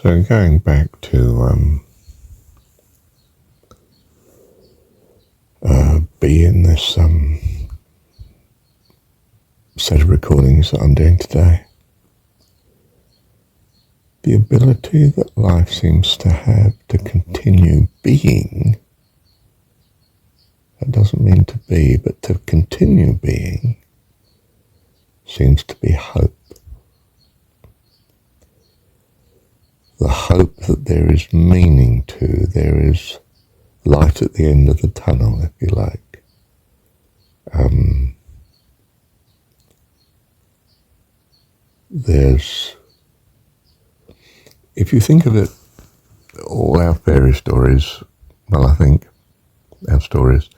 So going back to being this set of recordings that I'm doing today, the ability that life seems to have to continue being, that doesn't mean to be, but to continue being, seems to be hope. The hope that there is meaning to, there is light at the end of the tunnel, if you like. If you think of it, all our fairy stories, well, I think our stories,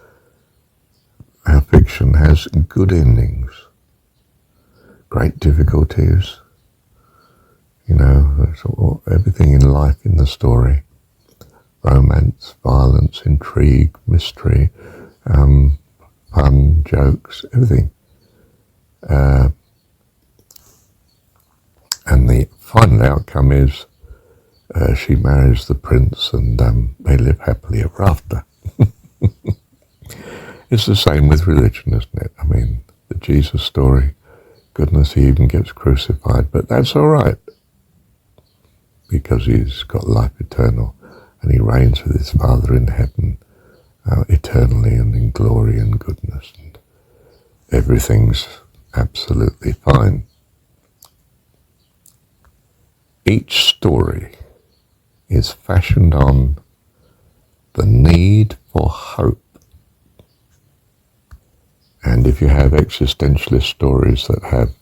our fiction has good endings, great difficulties, everything in life in the story. Romance, violence, intrigue, mystery, fun, jokes, everything. And the final outcome is she marries the prince and they live happily ever after. It's the same with religion, isn't it? I mean, the Jesus story, goodness, he even gets crucified, but that's all right because he's got life eternal and he reigns with his Father in heaven eternally and in glory and goodness, and everything's absolutely fine. Each story is fashioned on the need for hope. And if you have existentialist stories that have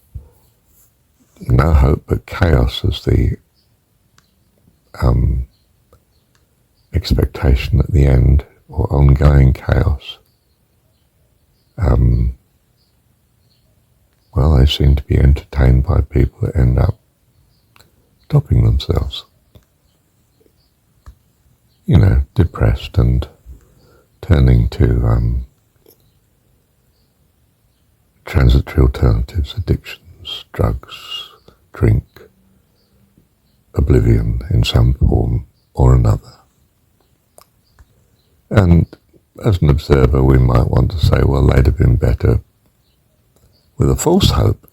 no hope but chaos as the expectation at the end, or ongoing chaos, well, they seem to be entertained by people that end up stopping themselves, depressed and turning to transitory alternatives, addictions, drugs, drink, oblivion in some form or another. And as an observer, we might want to say, well, they'd have been better with a false hope.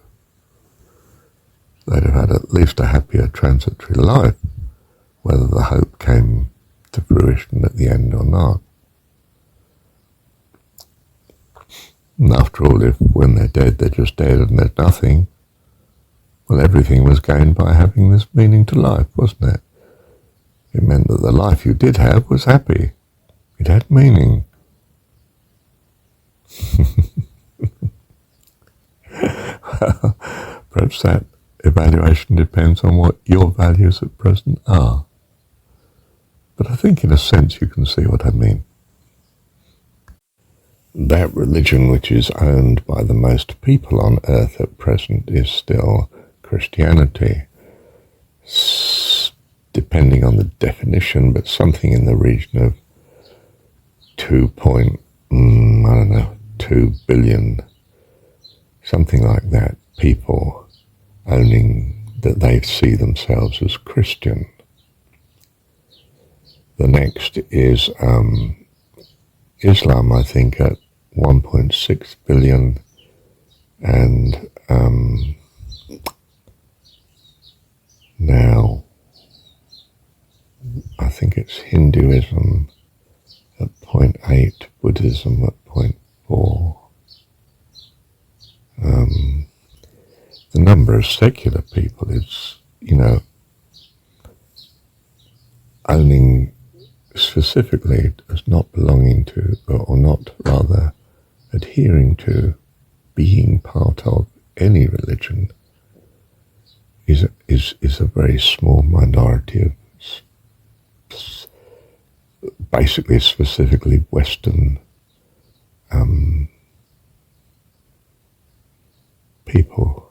They'd have had at least a happier transitory life, whether the hope came to fruition at the end or not. And after all, if when they're dead, they're just dead and there's nothing, well, everything was gained by having this meaning to life, wasn't it? It meant that the life you did have was happy. It had meaning. Well, perhaps that evaluation depends on what your values at present are. But I think in a sense you can see what I mean. That religion which is owned by the most people on earth at present is still Christianity. Depending on the definition, but something in the region of 2 billion, something like that, people owning that they see themselves as Christian. The next is Islam, I think, at 1.6 billion, and now I think it's Hinduism at 0.8, Buddhism at 0.4. The number of secular people is, owning specifically as not belonging to, or not rather adhering to, being part of any religion is a very small minority of basically specifically Western people.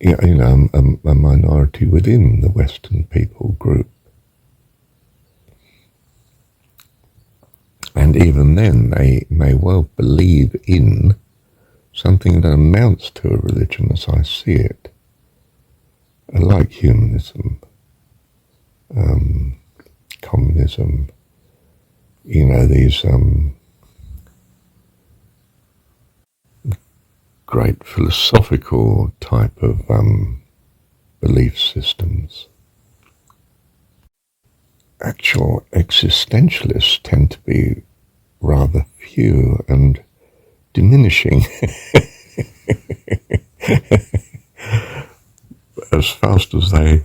A minority within the Western people group. And even then, they may well believe in something that amounts to a religion as I see it, like humanism, communism, these great philosophical type of belief systems. Actual existentialists tend to be rather few and diminishing. As fast as they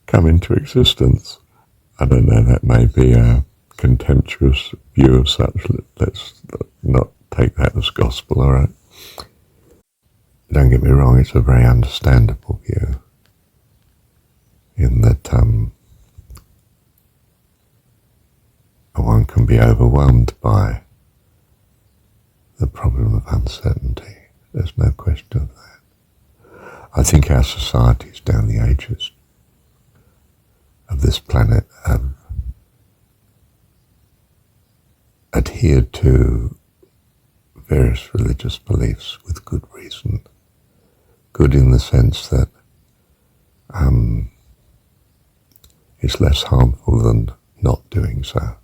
come into existence. I don't know, that may be a contemptuous view of such. Let's not take that as gospel, all right? Don't get me wrong, it's a very understandable view in that one can be overwhelmed by the problem of uncertainty. There's no question of that. I think our societies down the ages of this planet have adhered to various religious beliefs with good reason. Good in the sense that it's less harmful than not doing so.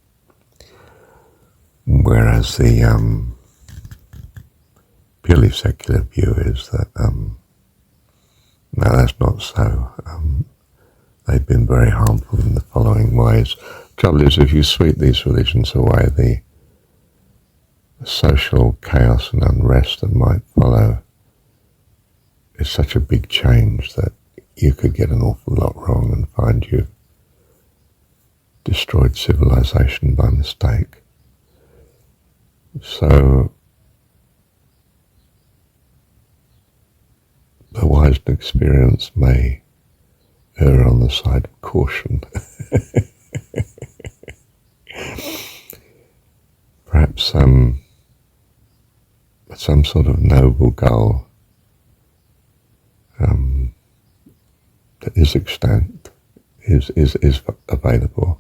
Whereas the purely secular view is that no, that's not so. They've been very harmful in the following ways. Trouble is, if you sweep these religions away, the social chaos and unrest that might follow is such a big change that you could get an awful lot wrong and find you've destroyed civilization by mistake. So the wise and experienced may err on the side of caution. Perhaps some sort of noble goal that is extant, is available,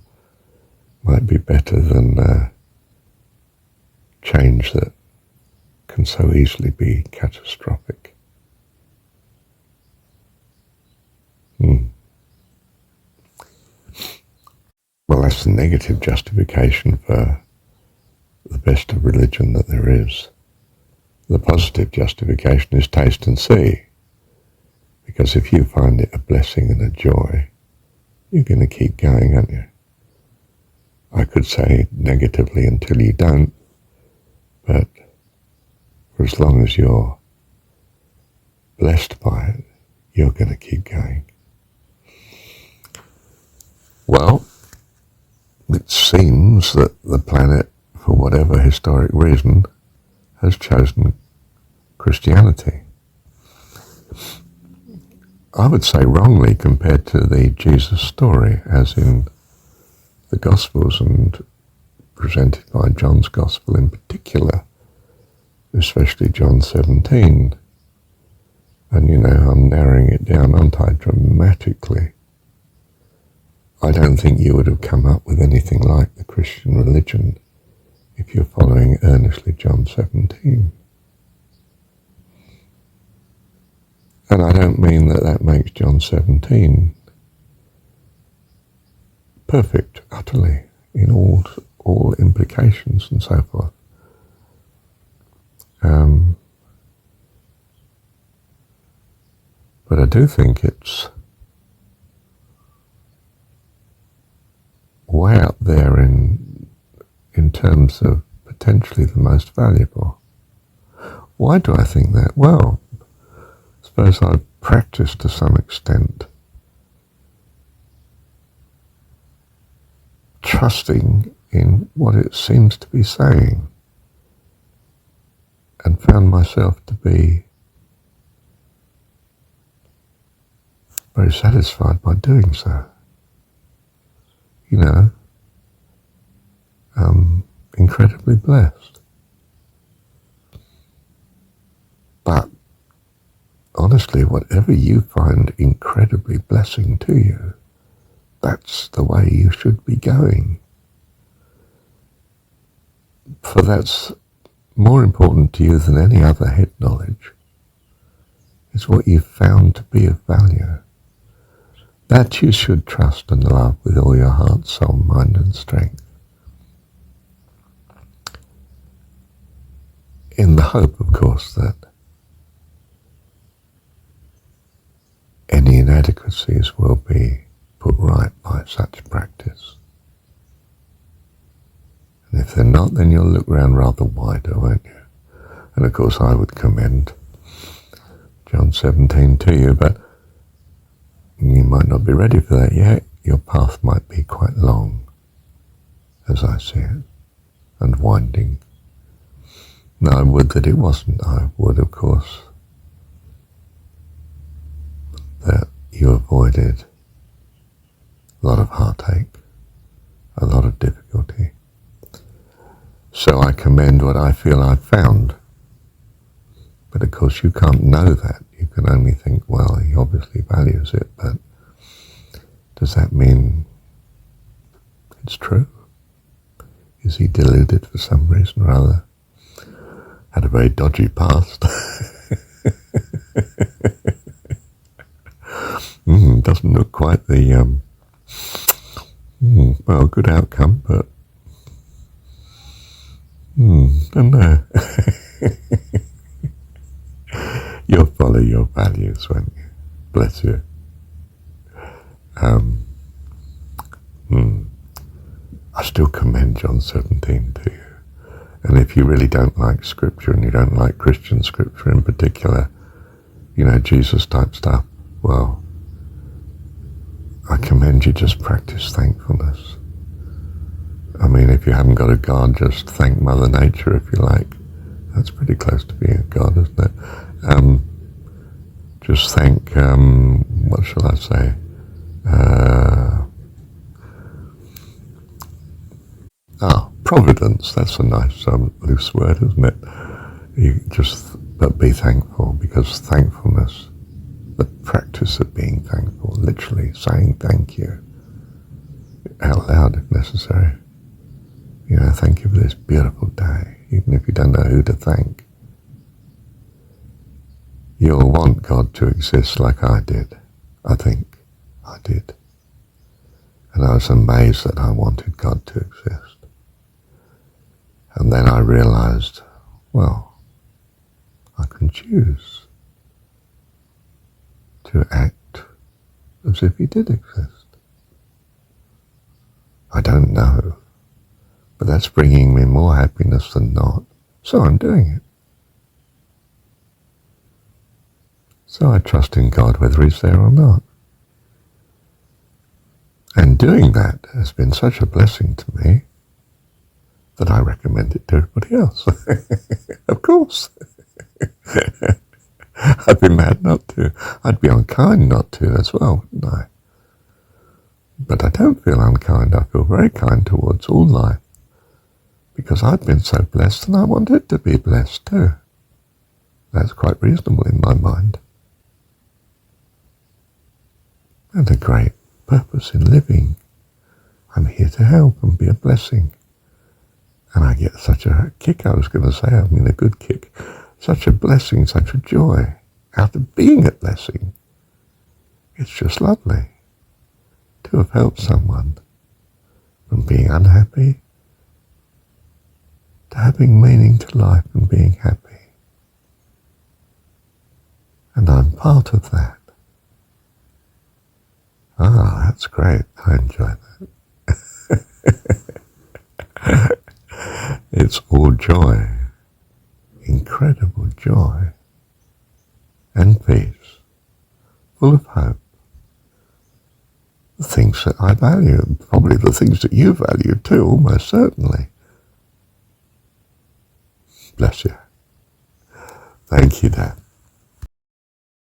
might be better than change that can so easily be catastrophic. Well, that's the negative justification for the best of religion that there is. The positive justification is taste and see. Because if you find it a blessing and a joy, you're going to keep going, aren't you? I could say negatively until you don't, but for as long as you're blessed by it, you're going to keep going. Well, it seems that the planet, for whatever historic reason, has chosen Christianity. I would say wrongly compared to the Jesus story, as in the Gospels and presented by John's Gospel in particular, especially John 17. And I'm narrowing it down, aren't I, dramatically. I don't think you would have come up with anything like the Christian religion if you're following earnestly John 17. And I don't mean that makes John 17 perfect, utterly, in all implications and so forth. But I do think it's way up there in terms of potentially the most valuable. Why do I think that? Well, I suppose I've practiced to some extent trusting in what it seems to be saying, and found myself to be very satisfied by doing so. Incredibly blessed. But honestly, whatever you find incredibly blessing to you, that's the way you should be going. For that's more important to you than any other head knowledge. It's what you've found to be of value. that you should trust and love with all your heart, soul, mind and strength, in the hope, of course, that any inadequacies will be put right by such practice. And if they're not, then you'll look round rather wider, won't you? And of course I would commend John 17 to you, but you might not be ready for that yet. Your path might be quite long, as I see it, and winding. No, I would that it wasn't. I would, of course, that you avoided a lot of heartache, a lot of difficulty. So I commend what I feel I've found. But of course you can't know that. You can only think, well, he obviously values it, but does that mean it's true? Is he deluded for some reason or other? Had a very dodgy past. Doesn't look quite the, well, good outcome, but don't know. You'll follow your values, won't you? Bless you. I still commend John 17 to you. And if you really don't like scripture, and you don't like Christian scripture in particular, you know, Jesus type stuff, well, I commend you, just practice thankfulness. I mean, if you haven't got a God, just thank Mother Nature, if you like. That's pretty close to being a God, isn't it? Just thank, what shall I say? Providence. That's a nice loose word, isn't it? But be thankful, because thankfulness, the practice of being thankful, literally saying thank you out loud if necessary. You know, thank you for this beautiful day, even if you don't know who to thank. You'll want God to exist like I did. I think I did. And I was amazed that I wanted God to exist. And then I realized, well, I can choose to act as if he did exist. I don't know, but that's bringing me more happiness than not, so I'm doing it. So I trust in God whether he's there or not. And doing that has been such a blessing to me that I recommend it to everybody else. Of course. I'd be mad not to. I'd be unkind not to as well, wouldn't I? But I don't feel unkind. I feel very kind towards all life, because I've been so blessed and I want it to be blessed too. That's quite reasonable in my mind. And a great purpose in living. I'm here to help and be a blessing. And I get such a kick, I was going to say, I mean a good kick, such a blessing, such a joy out of being a blessing. It's just lovely to have helped someone from being unhappy to having meaning to life and being happy. And I'm part of that. That's great. I enjoy that. It's all joy, incredible joy and peace, full of hope. The things that I value, probably the things that you value too, almost certainly. Bless you. Thank you, Dad.